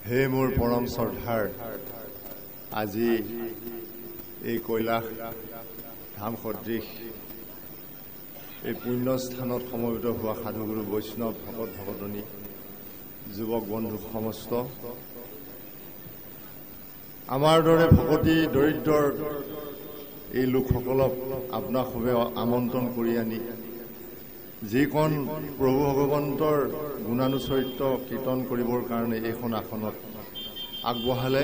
হে মোৰ পৰম শ্ৰদ্ধাৰ আজি এই কৈলাশ ধাম সদৃশ এই পুণ্যস্থানত সমবেত হোৱা সাধুগুৰু বৈষ্ণৱ ভকত ভকতনী যুৱক বন্ধু সমস্ত আমাৰ দৰে ভকতি দৰিদ্ৰৰ এই লোকসকলক আপোনাসৱে আমন্ত্ৰণ কৰি আনি যিকণ প্ৰভু ভগৱন্তৰ গুণানুচৰিত্ৰ কীৰ্তন কৰিবৰ কাৰণে এইখন আসনত আগবঢ়ালে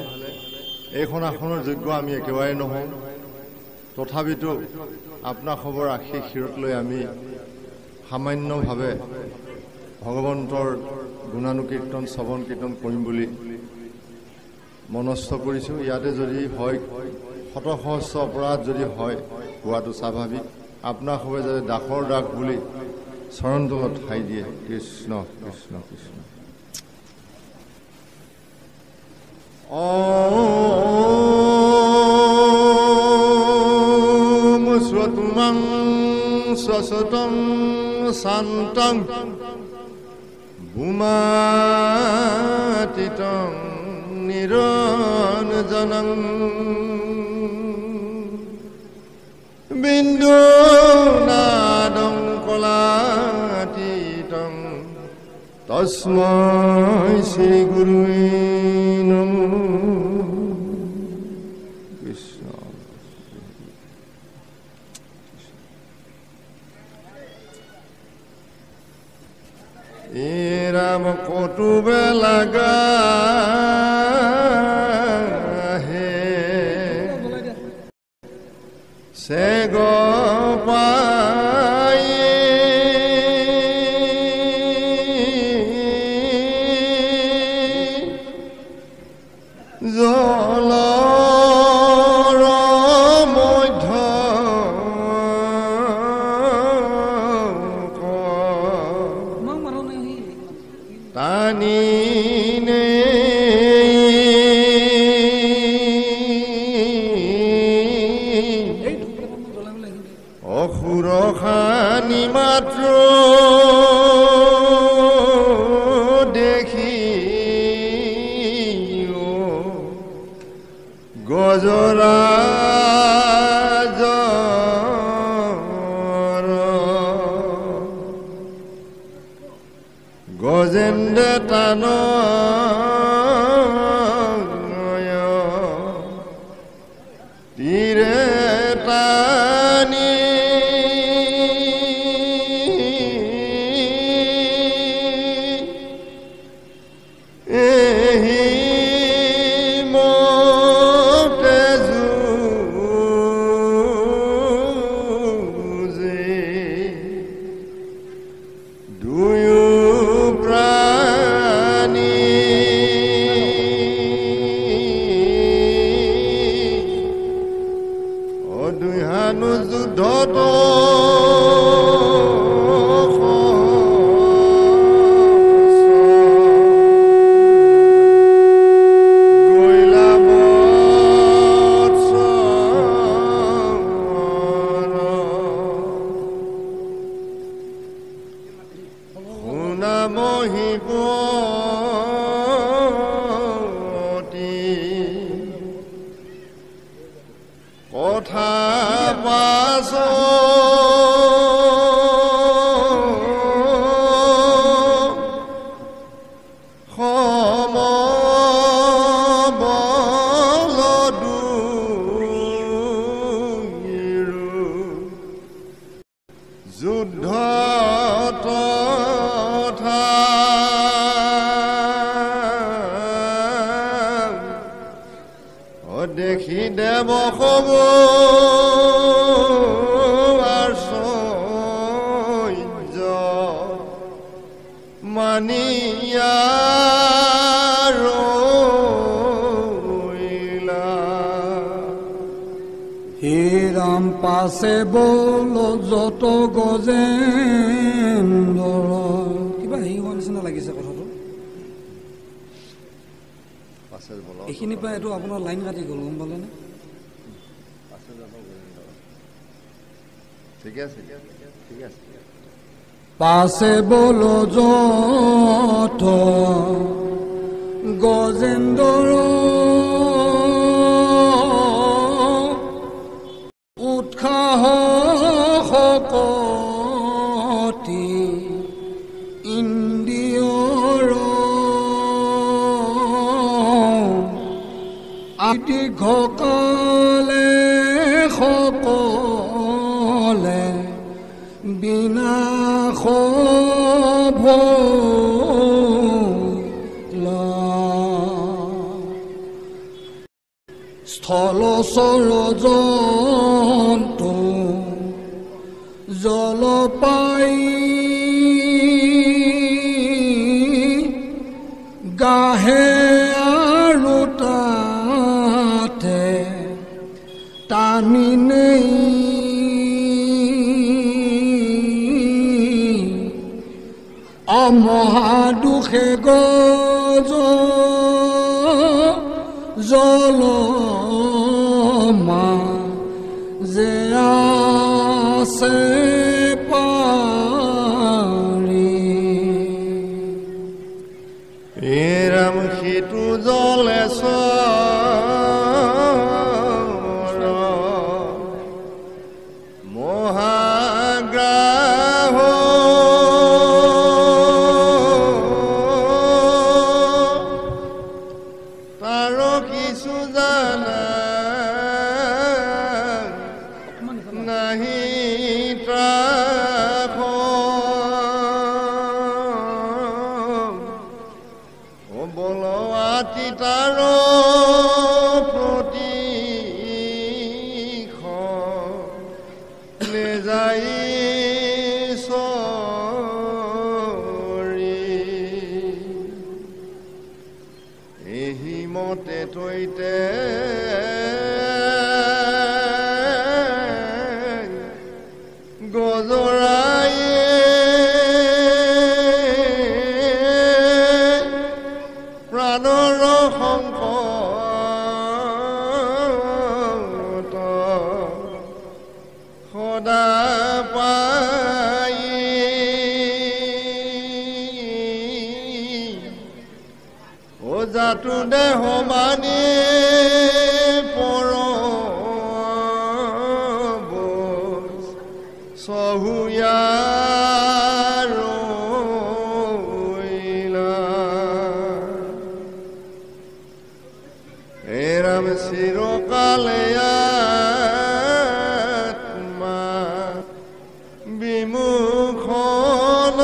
এইখন আসনৰ যোগ্য আমি একেবাৰে নহওঁ তথাপিতো আপোনাসৱৰ আশীষ শিৰত লৈ আমি সামান্যভাৱে ভগৱন্তৰ গুণানুকীৰ্তন শ্ৰৱণ কীৰ্তন কৰিম বুলি মনস্থ কৰিছোঁ ইয়াতে যদি হয় শত সহস্ৰ অপৰাধ যদি হয় হোৱাটো স্বাভাৱিক আপোনাসৱে যাতে দাসৰ দাস বুলি চৰণ তলত ঠাই দিয়ে কৃষ্ণ কৃষ্ণ কৃষ্ণ ॐ स्वतुमं स्वसुतं शान्तं भूमातीतं निरञ्जनं बिन्दुनादं कलातीतं तस्मै श्रीगुरुवे नमः कृष्ण ए राम कटुबे लगा है से गो পাছে বলো যত গজেন্দ্ৰ কিবা হেৰি হোৱা নিচিনা লাগিছে কথাটো এইখিনি পৰা এইটো আপোনাৰ লাইন কাটি গ'ল গম পালেনে ঠিক আছে ঠিক আছে পাছে বলো যত গজেন্দ্ৰ উৎসাহ শকতি ইন্দ্ৰিয়ৰ দীৰ্ঘকালে সকলে বিনাশ স্থলচৰ জন্তু জলপাই গাহে আৰু তাতে টানি নেই অমহাদুখে গজ জলমা যে আছে পাৰি ৰাম সিটো জলেশ্বৰ মহাগ্ৰাহ তাৰ কিছু জানা নাহি ত্ৰাস বলৱাতি তাৰ প্ৰতীক্ষ নেযাই চৰি এহি মতে তৈতে গজৰাই প্ৰাণৰ সংকট সদা পাই জাতু দেহ মানি পৰবশ চহুয়াৰ এৰাম চিৰকালে আত্মা বিমুখন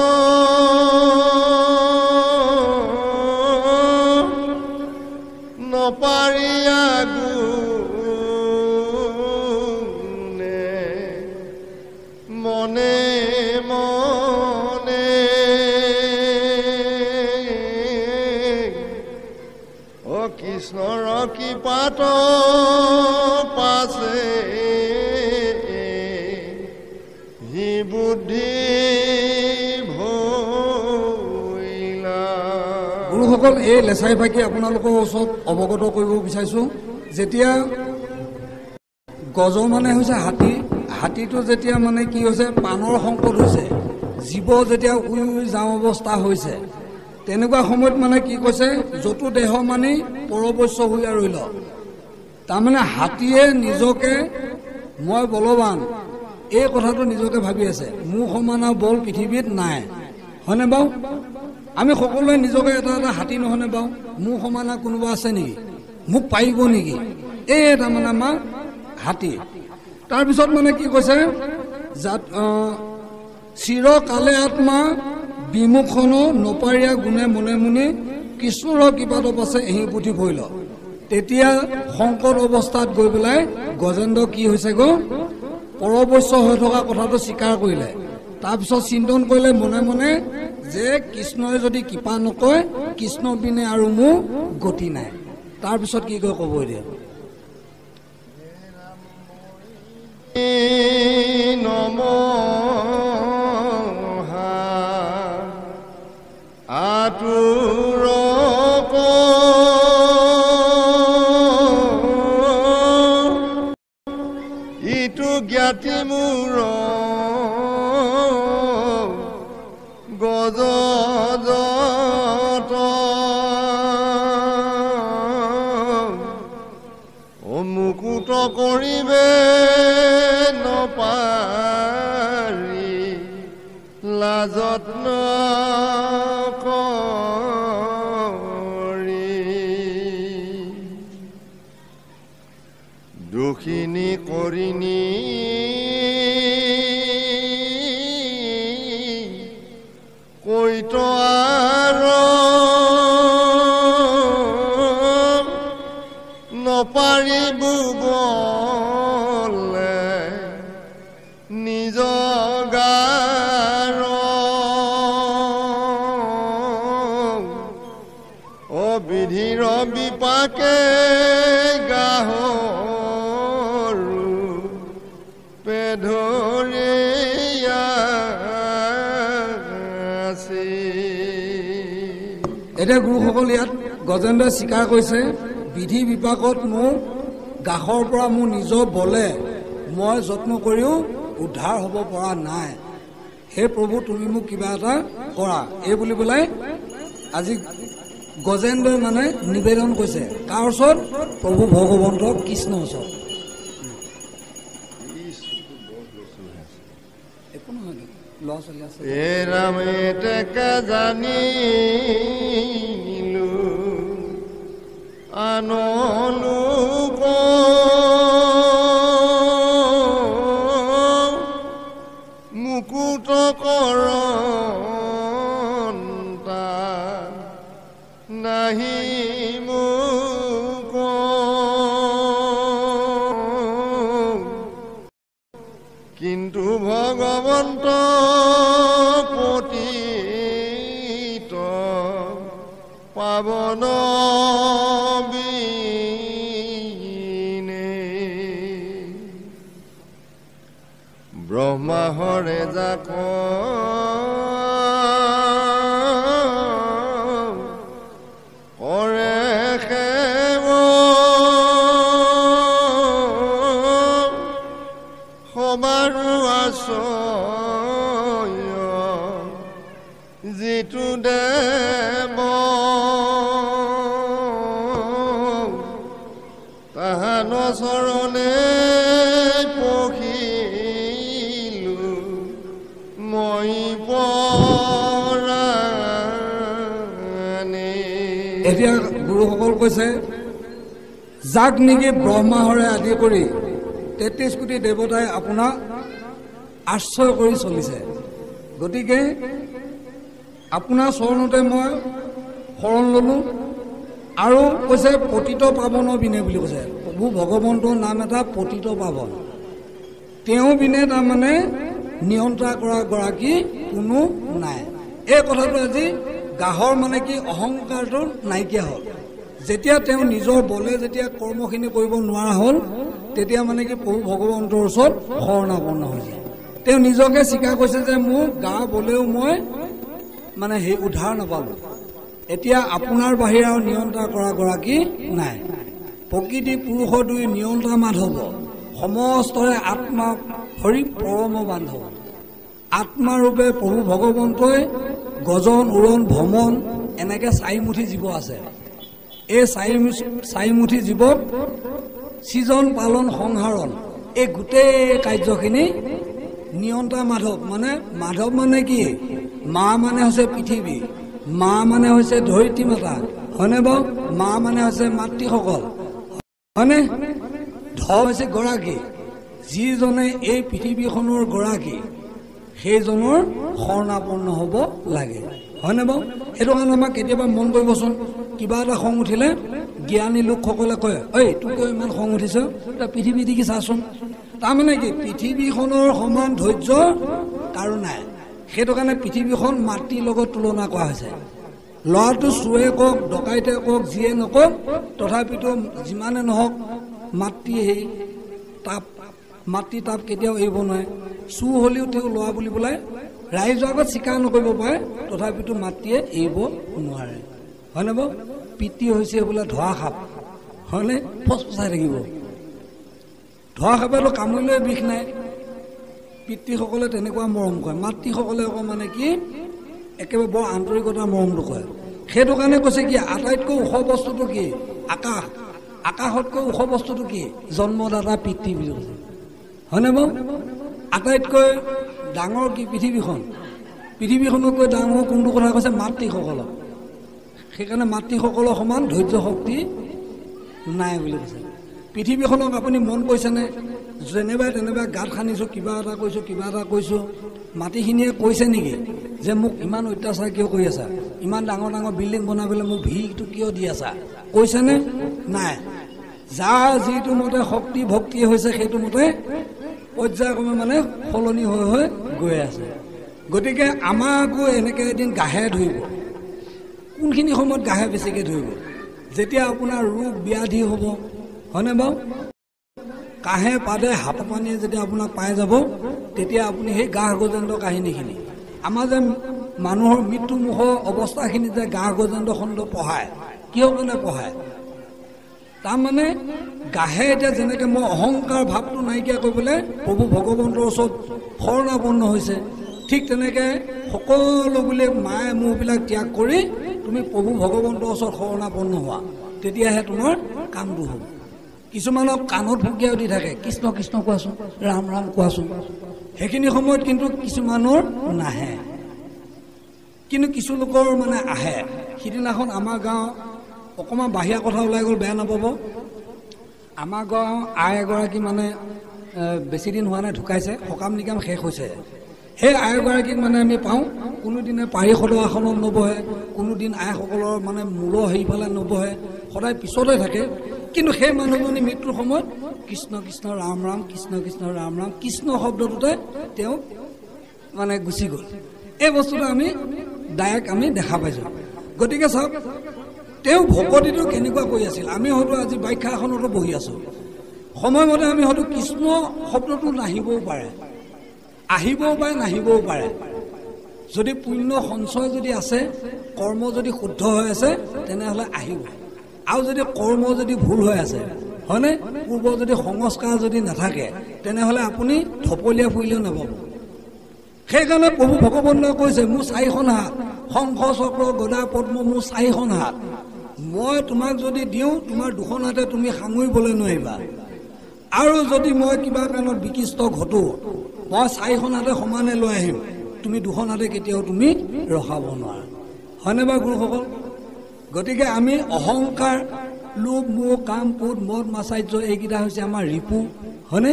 নপাৰিয়া গুণে মনে মনে অ কৃষ্ণৰ কৃপাত পাছে হি বুদ্ধি ভৈলা গুৰুসকল এই লেচাই ভাগি আপোনালোকৰ ওচৰত অৱগত কৰিব বিচাৰিছোঁ যেতিয়া গজ মানে হৈছে হাতী হাতীটো যেতিয়া মানে কি হৈছে পানৰ সংকট হৈছে জীৱ যেতিয়া উই উই যাওঁ অৱস্থা হৈছে তেনেকুৱা সময়ত মানে কি কৈছে যতু দেহ মানি পৰবশ্য হৈ ৰৈল তাৰমানে হাতীয়ে নিজকে মই বলৱান এই কথাটো নিজকে ভাবি আছে মোৰ সমান বল পৃথিৱীত নাই হয়নে বাৰু আমি সকলোৱে নিজকে এটা এটা হাতী নহয়নে বাৰু মোৰ সমান কোনোবা আছে নেকি মোক পাৰিব নেকি এই তাৰমানে আমাৰ হাতী তাৰপিছত মানে কি কৈছে চিৰকালে আত্মা বিমুখন নপাৰিয়া গুণে মনে মনে কৃষ্ণৰ কৃপাত পাছে এহি পুথি ভৰিল তেতিয়া সংকট অৱস্থাত গৈ পেলাই গজেন্দ্ৰ কি হৈছে গো পৰবশ্য হৈ থকা কথাটো স্বীকাৰ কৰিলে তাৰপিছত চিন্তন কৰিলে মনে মনে যে কৃষ্ণই যদি কৃপা নকয় কৃষ্ণ বিনে আৰু মোৰ গতি নাই তাৰপিছত কি কয় ক'ব দিয়ে আতুৰ ইটো জ্ঞাতি মোৰ গজ দোষিনী কৰিনি কৈত আৰু নপাৰিব বলে নিজ গাৰ অবিধিৰ বিপাকে গাহৰু পেধৰে এতিয়া গুৰুসকল ইয়াত গজেন্দ্ৰই স্বীকাৰ কৰিছে বিধি বিপাকত মোৰ গাহৰ পৰা মোৰ নিজৰ বলে মই যত্ন কৰিও উদ্ধাৰ হ'ব পৰা নাই। হে প্ৰভু তুমি মোক কিবা এটা কৰা, এই বুলি পেলাই আজি গজেন্দ্ৰই মানে নিবেদন কৰিছে। কাৰ ওচৰত? প্ৰভু ভগৱন্ত কৃষ্ণৰ ওচৰত। একো নহয়, ল'ৰা ছোৱালী আছে। এ ৰামে টেকা জানিলো আনলোক মুকুত কৰন্তা নাহি মোক কিন্তু ভগৱন্ত পতিত পাৱন বিনে ব্ৰহ্মাহৰে যাক কৰে সেৱ সবাৰো আশ্ৰয় যিটো দেৱ তাহান চৰণে পখিলো মই পৰাণে। এতিয়া গুৰুসকল কৈছে যাক নেকি ব্ৰহ্মাহৰে আদি কৰি 33 কোটি দেৱতাই আপোনাক আশ্ৰয় কৰি চলিছে, গতিকে আপোনাৰ চৰণতে মই শৰণ ললো। আৰু কৈছে পতিত পাৱন বিনে বুলি কৈছে। প্ৰভু ভগৱন্তৰ নাম এটা পতিত পাৱন, তেওঁ বিনে তাৰমানে নিয়ন্ত্ৰণ কৰা গৰাকী কোনো নাই। এই কথাটো আজি গাহৰ মানে কি অহংকাৰটো নাইকিয়া হ'ল। যেতিয়া তেওঁ নিজৰ বলে যেতিয়া কৰ্মখিনি কৰিব নোৱাৰা হ'ল, তেতিয়া মানে কি প্ৰভু ভগৱন্তৰ ওচৰত শৰণাপন্ন হৈছে। তেওঁ নিজকে স্বীকাৰ কৰিছে যে মোৰ গা বলেও মই মানে সেই উদ্ধাৰ নাপালো। এতিয়া আপোনাৰ বাহিৰে আৰু নিয়ন্ত্ৰণ কৰা গৰাকী নাই। প্ৰকৃতি পুৰুষ দুই নিয়ন্ত্ৰণ মাধৱ সমস্তৰে আত্মা হৰি পৰম বান্ধৱ। আত্মাৰূপে প্ৰভু ভগৱন্তই গজন উৰণ ভ্ৰমণ এনেকে 4 মুঠি জীৱ আছে। এই 4 মুঠি জীৱক সৃজন পালন সংহাৰণ এই গোটেই কাৰ্যখিনি নিয়ন্ত্ৰণ মাধৱ। মাধৱ মানে কি? মা মানে হৈছে পৃথিৱী, মা মানে হৈছে ধৰিত্ৰী মাতা, হয়নে বাৰু? মা মানে হৈছে মাতৃসকল, হয়নে? ধ হৈছে গৰাকী, যিজনে এই পৃথিৱীখনৰ গৰাকী সেইজনৰ শৰণাপন্ন হ'ব লাগে, হয়নে বাৰু? সেইটো কাৰণে আমাক কেতিয়াবা মন কৰিবচোন, কিবা এটা খং উঠিলে জ্ঞানী লোকসকলে কয় ঐ তোক ইমান খং উঠিছ, পৃথিৱী দেখি চাচোন। তাৰমানে কি পৃথিৱীখনৰ সমান ধৈৰ্য কাৰো নাই। সেইটো কাৰণে পৃথিৱীখন মাতৃৰ লগত তুলনা কৰা হৈছে। ল'ৰাটো চুৱে কওক ডকাইতে কওক যিয়ে নকওক, তথাপিতো যিমানে নহওক মাতৃ সেই তাপ মাতৃ তাপ কেতিয়াও এৰিব নোৱাৰে। চু হ'লেও তেওঁ ল'ৰা বুলি পেলাই ৰাইজৰ আগত স্বীকাৰ নকৰিব পাৰে, তথাপিতো মাতৃয়ে এৰিব নোৱাৰে, হয়নে বাৰু? পিতৃ হৈছে বোলে ধৰা সাপ, হয়নে? ফচফচাই থাকিব। ধৰা সাপেতো কামুৰিলে বিষ নাই। পিতৃসকলে তেনেকুৱা মৰম কৰে, মাতৃসকলে আকৌ মানে কি একেবাৰে বৰ আন্তৰিকতা মৰমটো কৰে। সেইটো কাৰণে কৈছে কি আটাইতকৈ ওখ বস্তুটো কি? আকাশ। আকাশতকৈ ওখ বস্তুটো কি? জন্মদাতা পিতৃ বুলি কৈছে, হয়নে বাৰু? আটাইতকৈ ডাঙৰ কি পৃথিৱীখন? পৃথিৱীখনতকৈ ডাঙৰ কোনটো কথা কৈছে? মাতৃসকলক। সেইকাৰণে মাতৃসকলৰ সমান ধৈৰ্য শক্তি নাই বুলি কৈছে। পৃথিৱীখনক আপুনি মন কৰিছেনে যেনেবাই তেনেবাই গাঁত খান্দিছোঁ কিবা এটা কৈছোঁ মাটিখিনিয়ে কৈছে নেকি যে মোক ইমান অত্যাচাৰ কিয় কৰি আছা ইমান ডাঙৰ ডাঙৰ বিল্ডিং বনাবলৈ মোক ভিটো কিয় দি আছা কৈছেনে নাই যাৰ যিটো মতে শক্তি ভক্তি হৈছে সেইটো মতে পৰ্যায়ক্ৰমে মানে সলনি হৈ হৈ গৈ আছে গতিকে আমাকো এনেকৈ এদিন গাহে ধৰিব কোনখিনি সময়ত গাহে বেছিকৈ ধৰিব যেতিয়া আপোনাৰ ৰোগ ব্যাধি হ'ব হয়নে বাৰু কাহে পাদে হাপাপানীয়ে যেতিয়া আপোনাক পাই যাব তেতিয়া আপুনি সেই গাহ গজেন্দ্ৰ কাহিনীখিনি আমাৰ যে মানুহৰ মৃত্যুমুখৰ অৱস্থাখিনি যে গাহ গজেন্দ্ৰ খণ্ড পঢ়ায় কিহৰ কাৰণে পঢ়ায় তাৰমানে গাহে এতিয়া যেনেকৈ মই অহংকাৰ ভাৱটো নাইকিয়া কৰিবলৈ প্ৰভু ভগৱন্তৰ ওচৰত শৰণাপন্ন হৈছে ঠিক তেনেকৈ সকলো বোলে মায়ে মোহবিলাক ত্যাগ কৰি তুমি প্ৰভু ভগৱন্তৰ ওচৰত শৰণাপন্ন হোৱা তেতিয়াহে তোমাৰ কামটো হ'ব কিছুমানক কাণত ভুকিয়াও দি থাকে কৃষ্ণ কৃষ্ণ কোৱাচোন ৰাম ৰাম কোৱাচোন সেইখিনি সময়ত কিন্তু কিছুমানৰ নাহে কিন্তু কিছু লোকৰ মানে আহে সিদিনাখন আমাৰ গাঁও অকণমান বাহিৰা কথা ওলাই গ'ল বেয়া নাপাব আমাৰ গাঁও আই এগৰাকী মানে বেছি দিন হোৱা নাই ঢুকাইছে সকাম নিকাম শেষ হৈছে সেই আইগৰাকীক মানে আমি পাওঁ কোনোদিনে পাৰিষদৰ আসনত নবহে কোনোদিন আইসকলৰ মানে মূৰৰ হেৰিফালে নবহে সদায় পিছতে থাকে কিন্তু সেই মানুহজনী মৃত্যুৰ সময়ত কৃষ্ণ কৃষ্ণ ৰাম ৰাম কৃষ্ণ কৃষ্ণ ৰাম ৰাম কৃষ্ণ শব্দটোতে তেওঁ মানে গুচি গ'ল এই বস্তুটো আমি ডাইৰেক্ট আমি দেখা পাইছোঁ গতিকে চাওক তেওঁ ভকতিটো কেনেকুৱা কৰি আছিল আমি হয়তো আজি ব্যাখ্যা এখনতো বহি আছোঁ সময়মতে আমি হয়তো কৃষ্ণ শব্দটো নাহিবও পাৰে আহিবও পাৰে নাহিবও পাৰে যদি পুণ্য সঞ্চয় যদি আছে কৰ্ম যদি শুদ্ধ হৈ আছে তেনেহ'লে আহিব আৰু যদি কৰ্ম যদি ভুল হৈ আছে হয়নে পূৰ্ব যদি সংস্কাৰ যদি নাথাকে তেনেহ'লে আপুনি থপলীয়া ফুৰিলেও নাপাব সেইকাৰণে প্ৰভু ভগৱন্তই কৈছে মোৰ 4খন হাত শংখ চক্ৰ গদা পদ্ম মোৰ 4খন হাত মই তোমাক যদি দিওঁ তোমাৰ 2খন হাতে তুমি সামৰিবলৈ নোৱাৰিবা আৰু যদি মই কিবা কাৰণত বিকৃষ্ট ঘটো মই 4খন হাতে সমানে লৈ আহিম তুমি 2খন হাতে কেতিয়াও তুমি ৰখাব নোৱাৰা হয়নে বাৰু গুৰুসকল গতিকে আমি অহংকাৰ লোভ মোহ কাম ক্ৰোধ মদ মাচাৰ্য এইকেইটা হৈছে আমাৰ ৰিপু হয়নে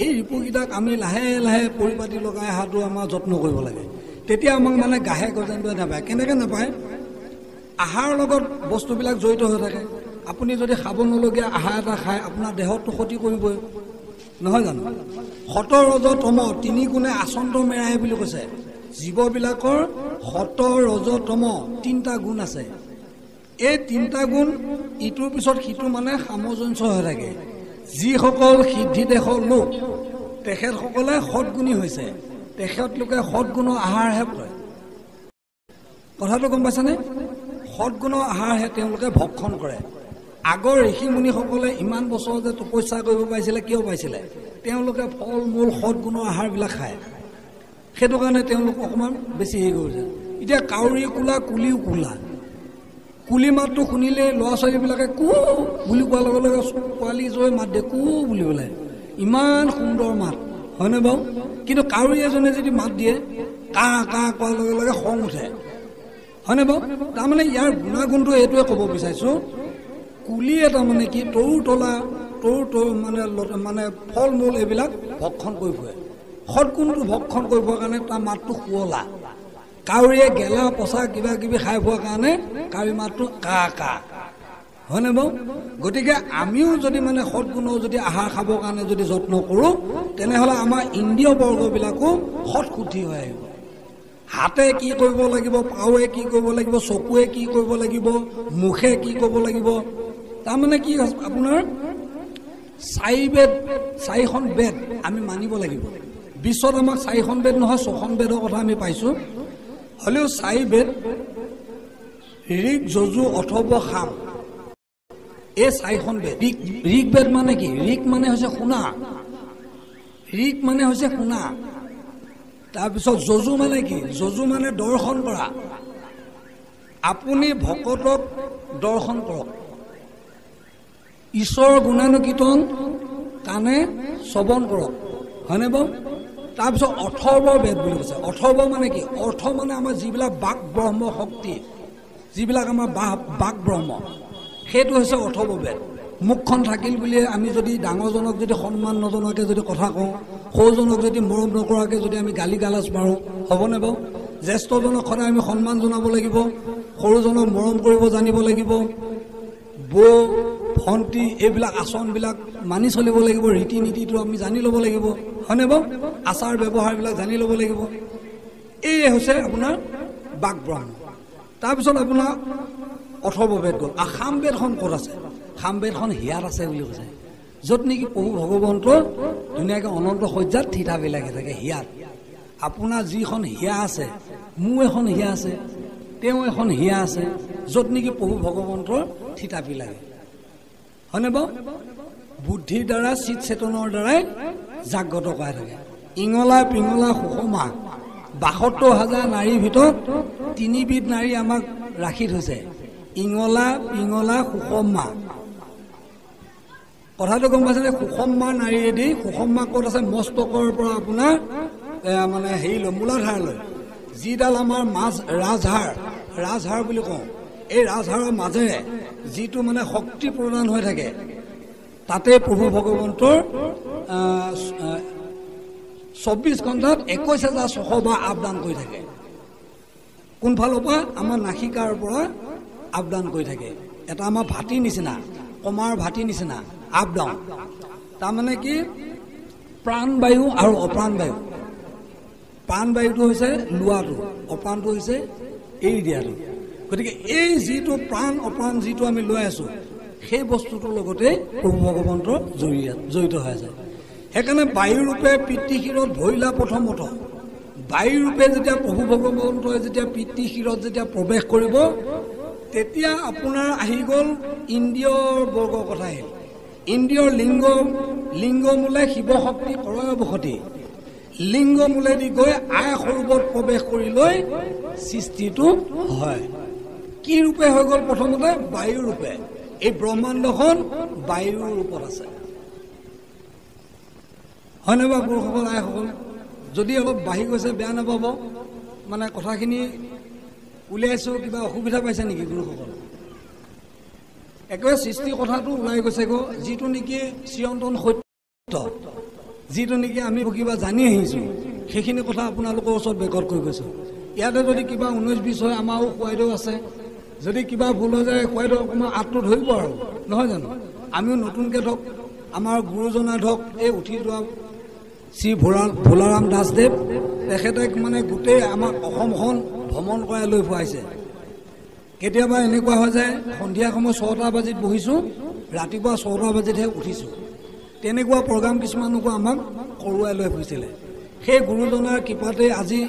এই ৰিপুকেইটাক আমি লাহে লাহে পৰিপাতি লগাই অহাটো আমাৰ যত্ন কৰিব লাগে তেতিয়া আমাক মানে গাহে গজেন্দ্ৰই নাপায় কেনেকৈ নাপায় আহাৰৰ লগত বস্তুবিলাক জড়িত হৈ থাকে আপুনি যদি খাব নলগীয়া আহাৰ এটা খায় আপোনাৰ দেহতটো ক্ষতি কৰিবই নহয় জানো সত ৰজ তম 3 গুণে আচন্ত মেৰাহে বুলি কৈছে জীৱবিলাকৰ সত ৰজ তম 3টা গুণ আছে এই 3টা গুণ ইটোৰ পিছত সিটো মানে সামঞ্জস্য হৈ থাকে যিসকল সিদ্ধি দেশৰ লোক তেখেতসকলে সৎগুণী হৈছে তেখেতলোকে সৎগুণৰ আহাৰহে কৰে কথাটো গম পাইছেনে সৎগুণৰ আহাৰহে তেওঁলোকে ভক্ষণ কৰে আগৰ ঋষি মুনিসকলে ইমান বছৰ যে তপস্যা কৰিব পাৰিছিলে কিয় পাইছিলে তেওঁলোকে ফল মূল সৎগুণৰ আহাৰবিলাক খায় সেইটো কাৰণে তেওঁলোক অকণমান বেছি হেৰি কৰিছে এতিয়া কাউৰী কোলা কুলিও কোলা কুলি মাতটো শুনিলে ল'ৰা ছোৱালীবিলাকে কু বুলি কোৱাৰ লগে লগে পোৱালি জয় মাত দিয়ে কু বুলি পেলাই ইমান সুন্দৰ মাত হয়নে বাৰু কিন্তু কাউৰী এজনে যদি মাত দিয়ে কাহ কাহ কোৱাৰ লগে লগে খং উঠে হয়নে বাৰু তাৰমানে ইয়াৰ গুণাগুণটো এইটোৱে ক'ব বিচাৰিছোঁ কুলিয়ে তাৰমানে কি তৰু মানে ফল মূল এইবিলাক ভক্ষণ কৰি ফুৰে সৎগুণটো ভক্ষণ কৰিবৰ কাৰণে তাৰ মাতটো শুৱলা কাউৰীয়ে গেলা পচা কিবা কিবি খাই পোৱাৰ কাৰণে কাউৰী মাতটো কা কা হয়নে বাৰু গতিকে আমিও যদি মানে সৎগুণৰ যদি আহাৰ খাবৰ কাৰণে যদি যত্ন কৰোঁ তেনেহ'লে আমাৰ ইন্দ্ৰিয় বৰ্গবিলাকো সৎ শুদ্ধি হৈ আহিব হাতে কি কৰিব লাগিব পাৱে কি কৰিব লাগিব চকুৱে কি কৰিব লাগিব মুখে কি কৰিব লাগিব তাৰমানে কি আপোনাৰ 4খন বেদ আমি মানিব লাগিব বিশ্বত আমাক 4খন বেদ নহয় 6খন বেদৰ কথা আমি পাইছোঁ হ'লেও 4 বেদ ঋক যজু অথৰ্ব সাম এই 4খন বেদ ঋক বেদ মানে কি ঋক মানে হৈছে শুনা ঋক মানে হৈছে শুনা তাৰপিছত যজু মানে কি যজু মানে দৰ্শন কৰা আপুনি ভকতক দৰ্শন কৰক ঈশ্বৰৰ গুণানুকীৰ্তন কাণে শ্ৰৱণ কৰক হয়নে বাৰু তাৰপিছত অথৰ্ব বেদ বুলি কৈছে অথৰ্ব মানে কি অৰ্থ মানে আমাৰ যিবিলাক বাক ব্ৰহ্ম শক্তি যিবিলাক আমাৰ বাক ব্ৰহ্ম সেইটো হৈছে অথৰ্ব বেদ মুখখন থাকিল বুলিয়ে আমি যদি ডাঙৰজনক যদি সন্মান নজনাকৈ যদি কথা কওঁ, সৰুজনক যদি মৰম নকৰাকৈ যদি আমি গালি গালাজ মাৰোঁ, হ'বনে বাৰু? জ্যেষ্ঠজনক সদায় আমি সন্মান জনাব লাগিব, সৰুজনক মৰম কৰিব জানিব লাগিব, বৌ ভণ্টি এইবিলাক আচৰণবিলাক মানি চলিব লাগিব, ৰীতি নীতিটো আমি জানি ল'ব লাগিব, হয়নে বাৰু? আচাৰ ব্যৱহাৰবিলাক জানি ল'ব লাগিব। এই হৈছে আপোনাৰ বাক ব্ৰহ্ম। তাৰপিছত আপোনাৰ অথৰ্ববেদ গ'ল। আৰু সামবেদখন ক'ত আছে? সামবেদখন হিয়াত আছে বুলি কৈছে, য'ত নেকি প্ৰভু ভগৱন্ত ধুনীয়াকৈ অনন্ত সজ্জাত থিতাপি লাগি থাকে হিয়াত। আপোনাৰ যিখন হিয়া আছে, মোৰ এখন হিয়া আছে, তেওঁ এখন হিয়া আছে, য'ত নেকি প্ৰভু ভগৱন্তৰ থিতাপি লাগে, হয়নে বাৰু? বুদ্ধিৰ দ্বাৰা চিত চেতনৰ দ্বাৰাই জাগ্ৰত কৰাই থাকে। ইঙলা পিঙলা সুষমা ৭২,০০০ নাৰীৰ ভিতৰত ৩বিধ নাৰী আমাক ৰাখি থৈছে, ইঙলা পিঙলা সুষমা। কথাটো গম পাইছে নে? সুষমা নাৰীয়েদি, সুষমা ক'ত আছে? মস্তকৰ পৰা আপোনাৰ মানে হেৰিলৈ মূলাধাৰলৈ, যিডাল আমাৰ মাছ ৰাজহাৰ বুলি কওঁ, এই ৰাজহাৰৰ মাজেৰে যিটো মানে শক্তি প্ৰদান হৈ থাকে, তাতে প্ৰভু ভগৱন্তৰ ২৪ ঘণ্টাত ২১,৬০০ বাৰ আবদান কৰি থাকে। কোনফালৰ পৰা? আমাৰ নাসিকাৰ পৰা আবদান কৰি থাকে। এটা আমাৰ ভাটিৰ নিচিনা, কমাৰ ভাটিৰ নিচিনা আবদান। তাৰমানে কি? প্ৰাণবায়ু আৰু অপ্ৰাণবায়ু। প্ৰাণবায়ুটো হৈছে লোৱাটো, অপ্ৰাণটো হৈছে এৰি দিয়াটো। গতিকে এই যিটো প্ৰাণ অপ্ৰাণ যিটো আমি লৈ আছোঁ, সেই বস্তুটোৰ লগতে প্ৰভু ভগৱন্ত জড়িত হৈ আছে। সেইকাৰণে বায়ুৰূপে পিতৃশিৰত ভৰিলা প্ৰথমত। বায়ুৰূপে যেতিয়া প্ৰভু ভগৱন্তই যেতিয়া পিতৃশিৰত যেতিয়া প্ৰৱেশ কৰিব, তেতিয়া আপোনাৰ আহি গ'ল ইন্দ্ৰিয়ৰ বৰ্গৰ কথা আহিল। ইন্দ্ৰিয়ৰ লিংগ মূলে শিৱশক্তি কৰয় বসতি, লিংগ মূলেদি গৈ আই সৰুবত প্ৰৱেশ কৰি লৈ সৃষ্টিটো হয়। কি ৰূপে হৈ গ'ল? প্ৰথমতে বায়ুৰ ৰূপে। এই ব্ৰহ্মাণ্ডখন বায়ুৰ ৰূপত আছে, হয়নে বাৰু গুৰুসকল আইসকল? যদি অলপ বাঢ়ি গৈছে বেয়া নাপাব, মানে কথাখিনি উলিয়াইছোঁ, কিবা অসুবিধা পাইছে নেকি গুৰুসকল? একেবাৰে সৃষ্টি কথাটো ওলাই গৈছে গৈ, যিটো নেকি চিৰন্তন সত্য, যিটো নেকি আমি কিবা জানি আহিছোঁ, সেইখিনি কথা আপোনালোকৰ ওচৰত বেকত কৰি গৈছোঁ। ইয়াতে যদি কিবা ১৯-২০ হয়, আমাৰো খুৱাইদেউ আছে। যদি কিবা ভুল হৈ যায়, খুৱাইদেউ অকণমান আঁতটো ধৰিব আৰু, নহয় জানো? আমিও নতুনকৈ ধৰক আমাৰ গুৰুজনা ধৰক এই উঠি যোৱা শ্ৰী ভোলাৰাম দাসদেৱ, তেখেতে মানে গোটেই আমাৰ অসমখন ভ্ৰমণ কৰাই লৈ ফুৰাইছে। কেতিয়াবা এনেকুৱা হৈ যায়, সন্ধিয়া সময় ৬টা বাজিত বহিছোঁ, ৰাতিপুৱা ৬টা বাজিতহে উঠিছোঁ। তেনেকুৱা প্ৰগ্ৰাম কিছুমানকো আমাক কৰোৱাই লৈ ফুৰিছিলে। সেই গুৰুজনাৰ কৃপাতে আজি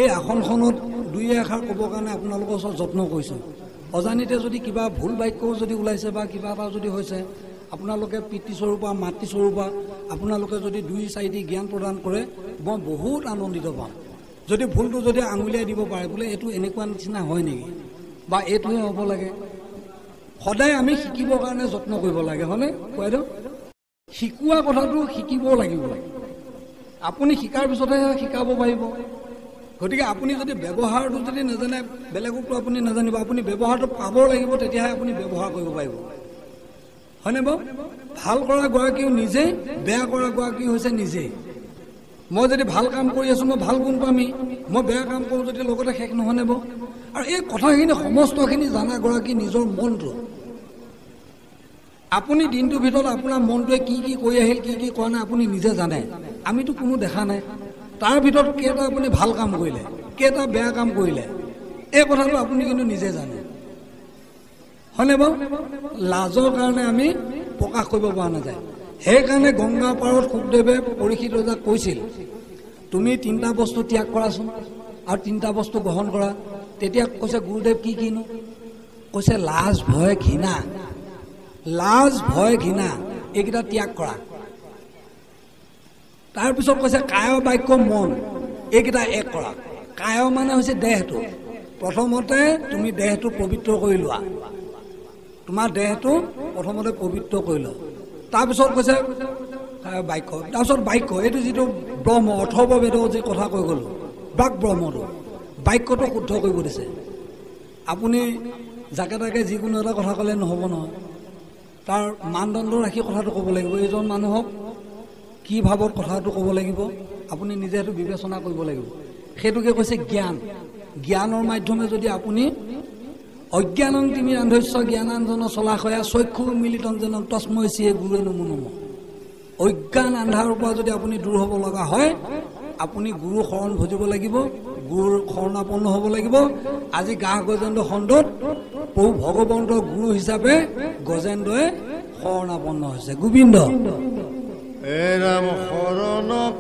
এই আসনখনত দুই এষাৰ ক'বৰ কাৰণে আপোনালোকৰ ওচৰত যত্ন কৰিছোঁ। অজানিতে যদি কিবা ভুল বাক্যও যদি ওলাইছে বা কিবা এটা যদি হৈছে, আপোনালোকে পিতৃস্বৰূপা মাতৃস্বৰূপা আপোনালোকে যদি ২-৪টি জ্ঞান প্ৰদান কৰে, মই বহুত আনন্দিত পাম। যদি ভুলটো যদি আঙুলিয়াই দিব পাৰে, বোলে এইটো এনেকুৱা নিচিনা হয় নেকি, বা এইটোহে হ'ব লাগে। সদায় আমি শিকিবৰ কাৰণে যত্ন কৰিব লাগে, হয়নে বাইদেউ? শিকোৱা কথাটো শিকিব লাগিব। আপুনি শিকাৰ পিছতহে শিকাব পাৰিব। গতিকে আপুনি যদি ব্যৱহাৰটো যদি নাজানে, বেলেগকতো আপুনি নাজানিব। আপুনি ব্যৱহাৰটো পাব লাগিব, তেতিয়াহে আপুনি ব্যৱহাৰ কৰিব পাৰিব, হয়নে বাৰু? ভাল কৰা গৰাকীও নিজেই, বেয়া কৰা গৰাকী হৈছে নিজেই। মই যদি ভাল কাম কৰি আছোঁ, মই ভাল গুণ পামেই। মই বেয়া কাম কৰোঁ যদি লগতে শেষ নহয়নে বাৰু? আৰু এই কথাখিনি সমস্তখিনি জানা গৰাকী নিজৰ মনটো। আপুনি দিনটোৰ ভিতৰত আপোনাৰ মনটোৱে কি কি কৰি আহিল, কি কি কৰা নাই, আপুনি নিজে জানে। আমিতো কোনো দেখা নাই। তাৰ ভিতৰত কেইটা আপুনি ভাল কাম কৰিলে, কেইটা বেয়া কাম কৰিলে, এই কথাটো আপুনি কিন্তু নিজে জানে, হয়নে বাৰু? লাজৰ কাৰণে আমি প্ৰকাশ কৰিব পৰা নাযায়। সেইকাৰণে গংগা পাৰত সুখদেৱে পৰীক্ষিত ৰজাক কৈছিল, তুমি 3টা বস্তু ত্যাগ কৰাচোন আৰু 3টা বস্তু গ্ৰহণ কৰা। তেতিয়া কৈছে গুৰুদেৱ কি কিনো? কৈছে লাজ ভয় ঘৃণা। লাজ ভয় ঘৃণা এইকেইটা ত্যাগ কৰা। তাৰপিছত কৈছে কায় বাক্য মন এইকেইটা এক কৰা। কায় মানে হৈছে দেহটো। প্ৰথমতে তুমি দেহটো পবিত্ৰ কৰি লোৱা, তোমাৰ দেহটো প্ৰথমতে পবিত্ৰ কৰি লোৱা। তাৰপিছত কৈছে বাক্য, তাৰপিছত বাক্য এইটো যিটো ব্ৰহ্ম অথৰ্ববেদৰ যি কথা কৈ গ'লোঁ, বাক ব্ৰহ্মটো বাক্যটো শুদ্ধ কৰিব দিছে। আপুনি যাকে তাকে যিকোনো এটা কথা ক'লে নহ'ব নহয়। তাৰ মানদণ্ড ৰাখি কথাটো ক'ব লাগিব। এইজন মানুহক কি ভাৱত কথাটো ক'ব লাগিব আপুনি নিজে সেইটো বিবেচনা কৰিব লাগিব। সেইটোকে কৈছে জ্ঞান। জ্ঞানৰ মাধ্যমে যদি আপুনি অজ্ঞানং তিমি ৰান্ধস্য জ্ঞানাঞ্জন চলাশয়া চক্ষু মিলিতং যেন তস্মৈ শ্ৰী গুৰুৱে নমো নমঃ। অজ্ঞান আন্ধাৰৰ পৰা যদি আপুনি দূৰ হ'ব লগা হয়, আপুনি গুৰু শৰণ ভজিব লাগিব, গুৰুৰ শৰণাপন্ন হ'ব লাগিব। আজি গাহ গজেন্দ্ৰ খণ্ডত প্ৰভু ভগৱন্তৰ গুৰু হিচাপে গজেন্দ্ৰই শৰণাপন্ন হৈছে। গোবিন্দ এ ৰাম শৰণ